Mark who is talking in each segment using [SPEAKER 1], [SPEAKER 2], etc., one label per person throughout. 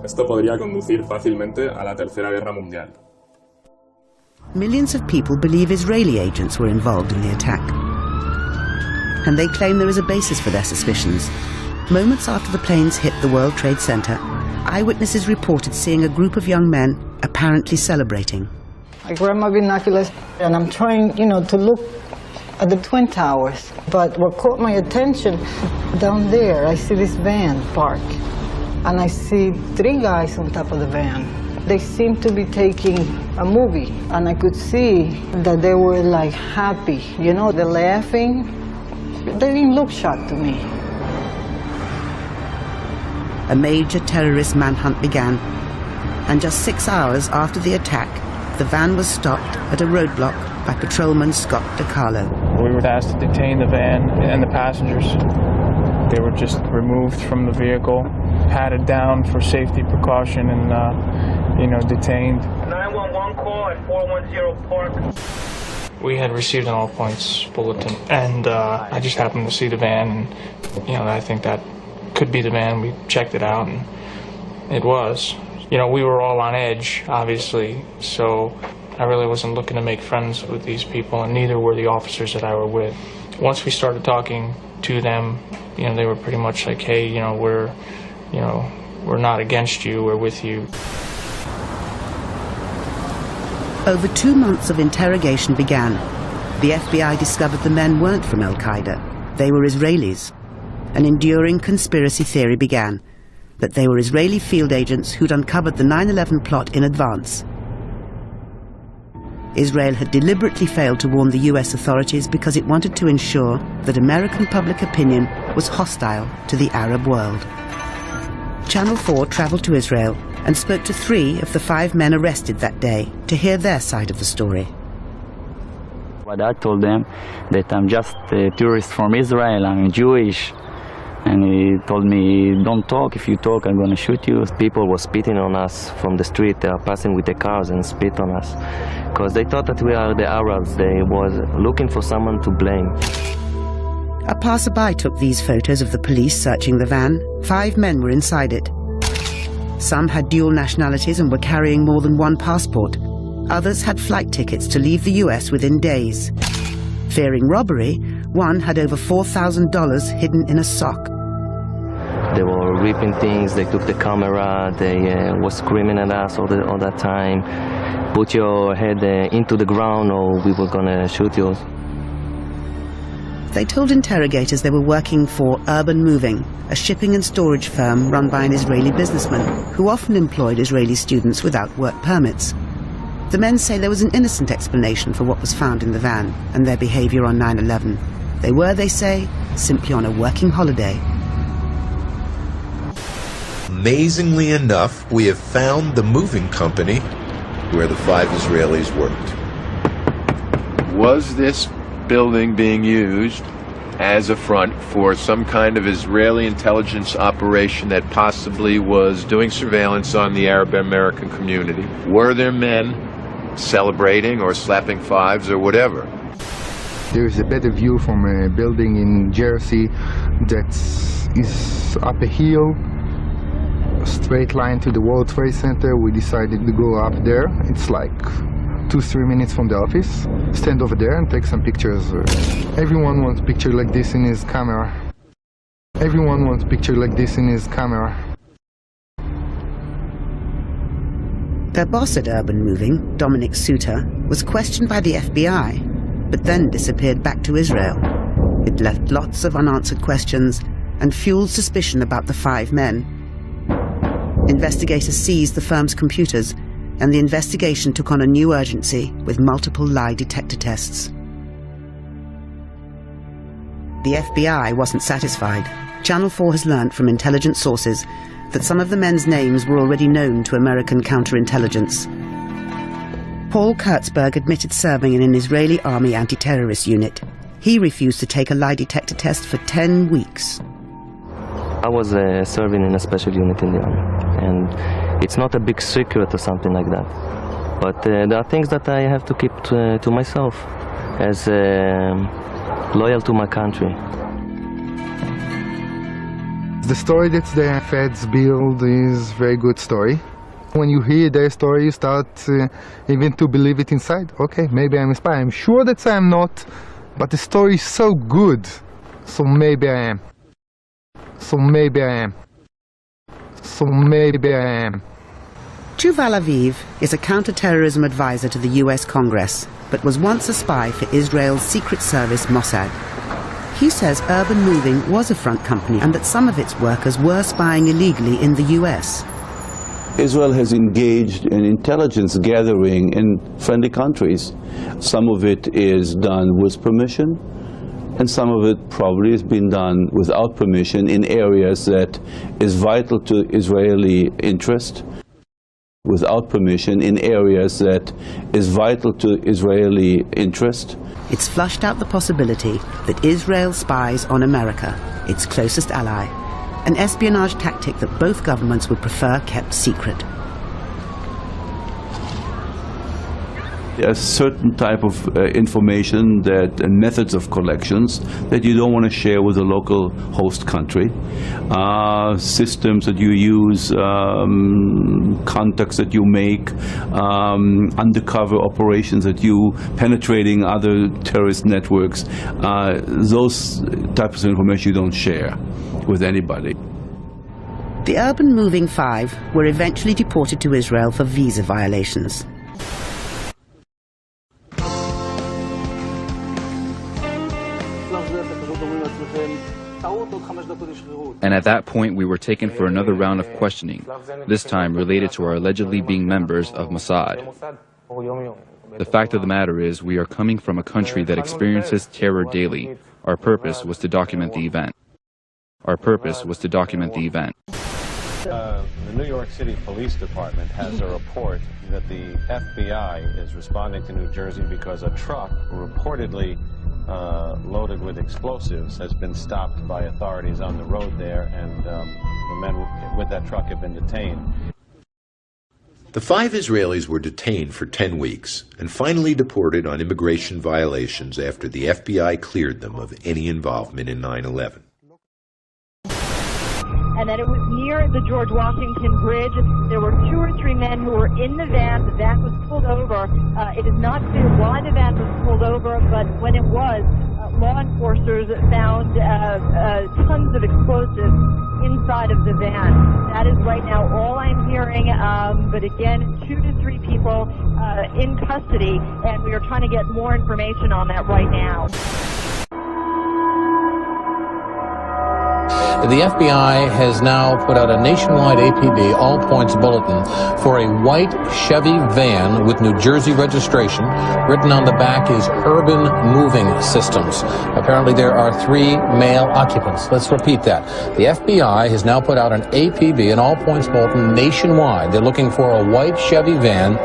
[SPEAKER 1] Esto podría conducir fácilmente a la Tercera Guerra Mundial.
[SPEAKER 2] Millions of people believe Israeli agents were involved in the attack. And they claim there is a basis for their suspicions. Moments after the planes hit the World Trade Center, eyewitnesses reported seeing a group of young men apparently celebrating.
[SPEAKER 3] I grab my binoculars and I'm trying, to look at the Twin Towers. But what caught my attention, down there, I see this van parked. And I see 3 guys on top of the van. They seemed to be taking a movie. And I could see that they were like happy. They're laughing. They didn't look shocked to me.
[SPEAKER 2] A major terrorist manhunt began. And just 6 hours after the attack, the van was stopped at a roadblock by patrolman Scott DiCarlo.
[SPEAKER 4] We were asked to detain the van and the passengers. They were just removed from the vehicle, patted down for safety precaution, and detained.
[SPEAKER 5] 911 call at 410 Park.
[SPEAKER 4] We had received an all points bulletin, and I just happened to see the van, and I think that could be the van. We checked it out, and it was. We were all on edge, obviously, so I really wasn't looking to make friends with these people, and neither were the officers that I were with. Once we started talking to them, they were pretty much like, hey, we're not against you, we're with you.
[SPEAKER 2] Over 2 months of interrogation began. The FBI discovered the men weren't from Al-Qaeda. They were Israelis. An enduring conspiracy theory began, that they were Israeli field agents who'd uncovered the 9/11 plot in advance. Israel had deliberately failed to warn the US authorities because it wanted to ensure that American public opinion was hostile to the Arab world. Channel 4 traveled to Israel and spoke to 3 of the 5 men arrested that day to hear their side of the story.
[SPEAKER 6] What I told them that I'm just a tourist from Israel, I'm Jewish. And he told me, don't talk, if you talk I'm going to shoot you.
[SPEAKER 7] People were spitting on us from the street. They are passing with the cars and spit on us. Because they thought that we are the Arabs. They was looking for someone to blame.
[SPEAKER 2] A passerby took these photos of the police searching the van. 5 men were inside it. Some had dual nationalities and were carrying more than 1 passport. Others had flight tickets to leave the US within days. Fearing robbery, one had over $4,000 hidden in a sock.
[SPEAKER 7] They were ripping things, they took the camera, they were screaming at us all that time. Put your head into the ground or we were gonna shoot you.
[SPEAKER 2] They told interrogators they were working for Urban Moving, a shipping and storage firm run by an Israeli businessman who often employed Israeli students without work permits. The men say there was an innocent explanation for what was found in the van and their behavior on 9/11. They were, they say, simply on a working holiday.
[SPEAKER 8] Amazingly enough, we have found the moving company where the 5 Israelis worked.
[SPEAKER 9] Was this building being used as a front for some kind of Israeli intelligence operation that possibly was doing surveillance on the Arab American community? Were there men celebrating or slapping 5s or whatever?
[SPEAKER 10] There is a better view from a building in Jersey that is up a hill, a straight line to the World Trade Center. We decided to go up there. It's like 2-3 minutes from the office. Stand over there and take some pictures. Everyone wants a picture like this in his camera. Everyone wants a picture like this in his camera.
[SPEAKER 2] Their boss at Urban Moving, Dominic Suter, was questioned by the FBI, but then disappeared back to Israel. It left lots of unanswered questions and fueled suspicion about the 5 men. Investigators seized the firm's computers, and the investigation took on a new urgency with multiple lie detector tests. The FBI wasn't satisfied. Channel 4 has learnt from intelligence sources that some of the men's names were already known to American counterintelligence. Paul Kurtzberg admitted serving in an Israeli army anti-terrorist unit. He refused to take a lie detector test for 10 weeks.
[SPEAKER 7] I was serving in a special unit in the army, and it's not a big secret or something like that. But there are things that I have to keep to myself as loyal to my country.
[SPEAKER 10] The story that the feds build is a very good story. When you hear their story, you start even to believe it inside. Okay, maybe I'm a spy. I'm sure that I'm not, but the story is so good, so maybe I am. So maybe I am. So maybe I am.
[SPEAKER 2] Yuval Aviv is a counter-terrorism advisor to the US Congress, but was once a spy for Israel's Secret Service Mossad. He says Urban Moving was a front company and that some of its workers were spying illegally in the US.
[SPEAKER 11] Israel has engaged in intelligence gathering in friendly countries. Some of it is done with permission, and some of it probably has been done without permission in areas that is vital to Israeli interest. Without permission in areas that is vital to Israeli interest.
[SPEAKER 2] It's flushed out the possibility that Israel spies on America, its closest ally, an espionage tactic that both governments would prefer kept secret.
[SPEAKER 11] There's certain type of information that and methods of collections that you don't want to share with the local host country. Systems that you use, contacts that you make, undercover operations that you penetrating other terrorist networks. Those types of information you don't share with anybody.
[SPEAKER 2] The Urban Moving Five were eventually deported to Israel for visa violations.
[SPEAKER 12] And at that point, we were taken for another round of questioning, this time related to our allegedly being members of Mossad. The fact of the matter is, we are coming from a country that experiences terror daily. Our purpose was to document the event. Our purpose was to document the event.
[SPEAKER 13] The New York City Police Department has a report that the FBI is responding to New Jersey because a truck reportedly loaded with explosives has been stopped by authorities on the road there, and the men with that truck have been detained.
[SPEAKER 8] The 5 Israelis were detained for 10 weeks and finally deported on immigration violations after the FBI cleared them of any involvement in 9/11.
[SPEAKER 14] And that it was near the George Washington Bridge. There were 2 or 3 men who were in the van. The van was pulled over. It is not clear why the van was pulled over, but when it was, law enforcers found tons of explosives inside of the van. That is right now all I'm hearing, but again, 2 to 3 people in custody, and we are trying to get more information on that right now.
[SPEAKER 15] The FBI has now put out a nationwide APB, all points bulletin, for a white Chevy van with New Jersey registration. Written on the back is Urban Moving Systems. Apparently there are 3 male occupants. Let's repeat that. The FBI has now put out an APB, an all points bulletin, nationwide. They're looking for a white Chevy van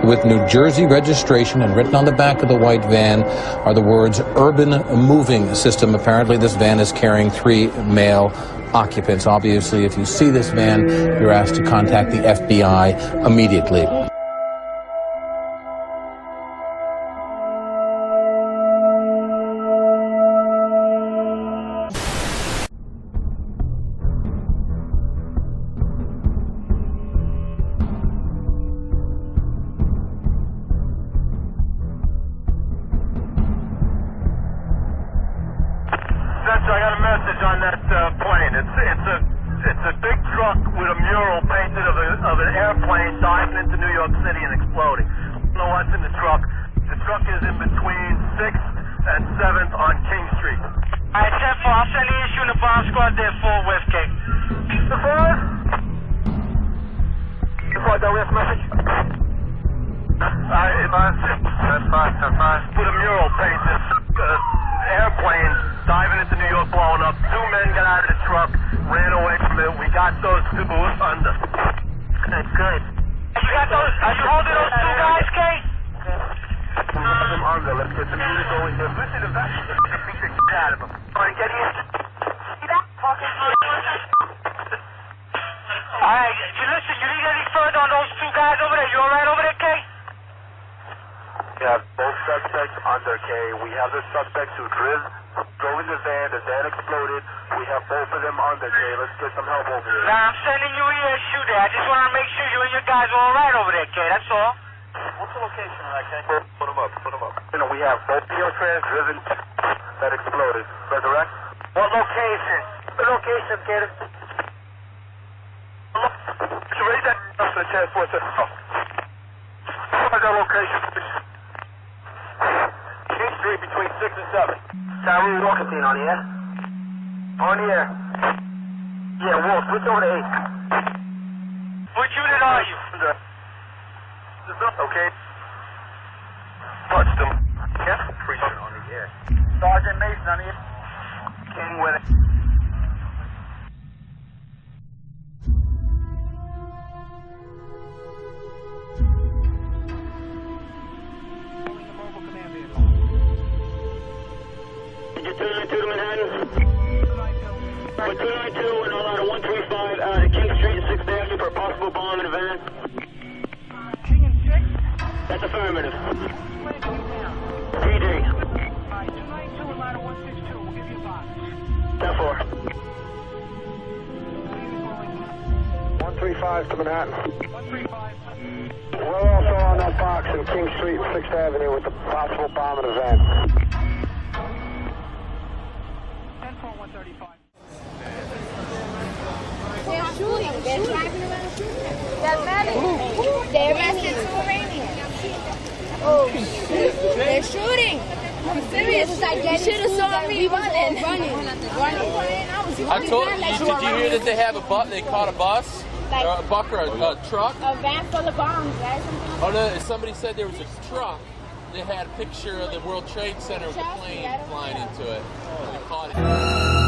[SPEAKER 15] with New Jersey registration, and written on the back of the white van are the words Urban Moving System. Apparently this van is carrying 3 male occupants. Obviously, if you see this van, you're asked to contact the FBI immediately.
[SPEAKER 5] I got a message on that plane. It's a big truck with a mural painted of an airplane diving into New York City and exploding. I don't know what's in the truck. The truck is in between 6th and 7th on King Street.
[SPEAKER 16] Alright, 10-4, I'll send the issue in the bomb squad there for West Cape.
[SPEAKER 5] The 4? That West message? That's fine. With a mural painted airplane diving into New York, blowing up. 2 men got out of the truck, ran away from it. We got those 2 under. Good.
[SPEAKER 16] Are you holding those 2 guys, Kay?
[SPEAKER 5] I'm under. Let's get the music going here. Listen to that. Beat the shit out of them. All right, get in. See that?
[SPEAKER 16] Alright, listen, you need any further on those 2 guys over there? You alright over there, Kay?
[SPEAKER 5] We have both suspects under, Kay. We have the suspects who drove in the van exploded. We have both of them under, Jay. Let's get some help over here. Nah, I'm sending you here to shoot there. I just want to make sure you and your guys are all right over there, Kay. That's all. What's the location of that, Kay? Put them up. You know, we have both Neotrans driven that exploded. Resurrect? What location? The location, Kay. You ready that? That's the transport center. Find that location, please. King Street between 6 and 7. Tyree Walkerstein on the air? On the air. Yeah, Wolf, switch over to 8. Which unit are you? Okay. Touched him. Yeah, Preacher on the air. Sergeant Mason on the air. King with it. Get 292 to Manhattan. 292 and all out of 135 to King Street and 6th Avenue for a possible bomb in a van. King and 6? That's affirmative. PD. 292 and ladder 162. We'll give you a box. 10-4. 135 to Manhattan. 135. We're also on that box in King Street and 6th Avenue with a possible bomb in a van. 10-4-135.
[SPEAKER 17] They're shooting. They're driving around shooting. They're medic. They arrested 2 Iranians. Oh, they're shooting. I'm serious. You should have saw me running.
[SPEAKER 18] I told you. Did you hear that they have a bus? They caught a bus,
[SPEAKER 17] like,
[SPEAKER 18] or a buck, or a truck.
[SPEAKER 17] A van full of bombs, right?
[SPEAKER 18] Oh no! Somebody said there was a truck. They had a picture of the World Trade Center with a plane flying into it. They caught it.